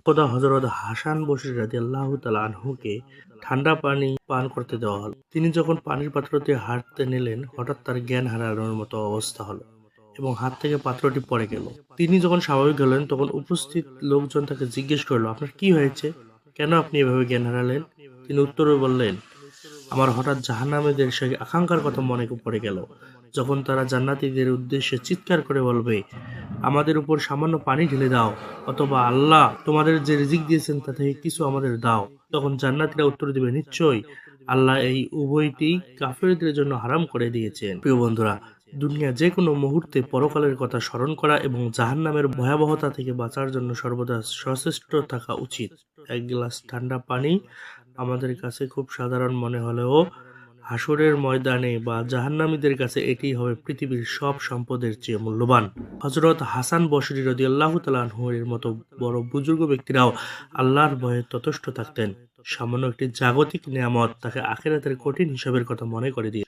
খোদা হযরত হাসান বসরি রাদিয়াল্লাহু তাআলা আনহুকে ঠান্ডা পানি পান করতে দেওয়া হলো। তিনি যখন পানির পাত্রটি হাতে নিলেন, হঠাৎ তার জ্ঞান হারানোর মতো অবস্থা হলো এবং হাত থেকে পাত্রটি পড়ে গেল। তিনি যখন স্বাভাবিক হলেন, তখন উপস্থিত লোকজন তাকে জিজ্ঞেস করলো, আপনার কি হয়েছে? কেন আপনি এভাবে জ্ঞান হারালেন? তিনি উত্তরে বললেন, আমার হঠাৎ জাহান্নামীদের সেই আকাঙ্ক্ষার কথা মনে পড়ে গেল, যখন তারা জান্নাতীদের উদ্দেশ্যে চিৎকার করে বলবে, আমাদের উপর সামান্য পানি ঢেলে দাও, অথবা আল্লাহ তোমাদের যে রিজিক দিয়েছেন তা থেকে কিছু আমাদের দাও। তখন জান্নাতীরা উত্তর দিবে, নিশ্চয়ই আল্লাহ এই উভয়টি কাফিরদের জন্য হারাম করে দিয়েছেন। প্রিয় বন্ধুরা, দুনিয়া যে কোনো মুহূর্তে পরকালের কথা স্মরণ করা এবং জাহান্নামের ভয়াবহতা থেকে বাঁচার জন্য সর্বদা সচেষ্ট থাকা উচিত। এক গ্লাস ঠান্ডা পানি আমাদের কাছে খুব সাধারণ মনে হলেও হাসরের ময়দানে বা জাহান্নামীদের কাছে এটি হবে পৃথিবীর সব সম্পদের চেয়ে মূল্যবান। হযরত হাসান বসরি রাদিয়াল্লাহু তাআলা আনহু এর মতো বড় বুজুর্গ ব্যক্তিরাও আল্লাহর ভয়ে ততস্থ থাকতেন। সামান্য একটি জাগতিক নেয়ামত তাকে আখিরাতের কঠিন হিসাবের কথা মনে করে দিয়ে